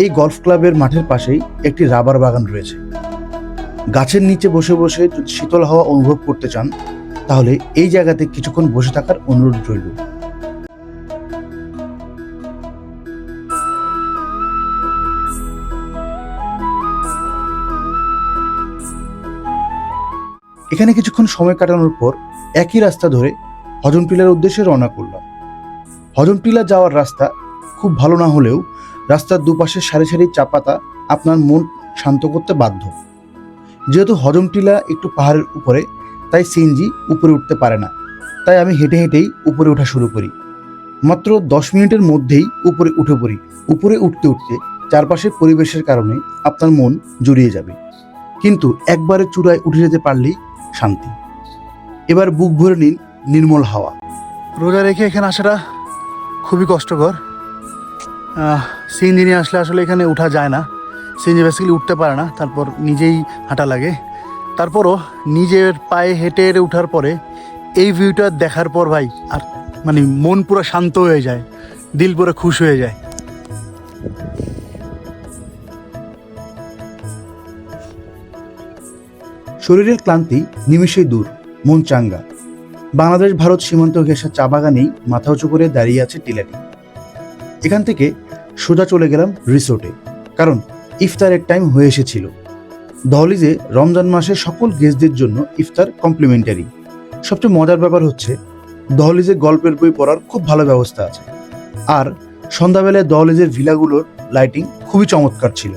এই গলফ ক্লাবের মাঠের পাশেই একটি রাবার বাগান রয়েছে। গাছের নিচে বসে বসে যদি শীতল হাওয়া অনুভব করতে চান তাহলে এই জায়গাতে কিছুক্ষণ বসে থাকার অনুরোধ রইল। এখানে কিছুক্ষণ সময় কাটানোর পর একই রাস্তা ধরে হজনটিলার উদ্দেশ্যে রওনা করলাম। হজনটিলা যাওয়ার রাস্তা খুব ভালো না হলেও রাস্তার দুপাশে সারি সারি চা পাতা আপনার মন শান্ত করতে বাধ্য। যেহেতু হজমটিলা একটু পাহাড়ের উপরে, তাই সিএনজি উপরে উঠতে পারে না, তাই আমি হেঁটে হেঁটেই উপরে ওঠা শুরু করি। মাত্র 10 মিনিটের মধ্যেই উপরে উঠে পড়ি। উপরে উঠতে উঠতে চারপাশের পরিবেশের কারণে আপনার মন জুড়িয়ে যাবে, কিন্তু একবারে চূড়ায় উঠে যেতে পারলেই শান্তি। এবার বুক ভরে নিন নির্মল হাওয়া। রোজা রেখে এখানে আসাটা খুবই কষ্টকর। সিএনজি নিয়ে আসলে আসলে এখানে ওঠা যায় না, সিএনজি বেসিক্যালি উঠতে পারে না, তারপর নিজেই হাঁটা লাগে। তারপরও নিজের পায়ে হেঁটে হেঁটে ওঠার পরে এই ভিউটা দেখার পর ভাই আর মানে মন পুরো শান্ত হয়ে যায়, দিল পুরো খুশ হয়ে যায়। শরীরের ক্লান্তি নিমেষেই দূর, মন চাঙ্গা। বাংলাদেশ ভারত সীমান্ত ঘেঁষা চা বাগানেই মাথা উঁচু করে দাঁড়িয়ে আছে টিলাটি। এখান থেকে সোজা চলে গেলাম রিসোর্টে, কারণ ইফতারের টাইম হয়ে এসেছিল। দহলিজে রমজান মাসে সকল গেস্টদের জন্য ইফতার কমপ্লিমেন্টারি। সবচেয়ে মজার ব্যাপার হচ্ছে দহলিজে গল্পের বই পড়ার খুব ভালো ব্যবস্থা আছে, আর সন্ধ্যাবেলায় দহলিজের ভিলাগুলোর লাইটিং খুবই চমৎকার ছিল।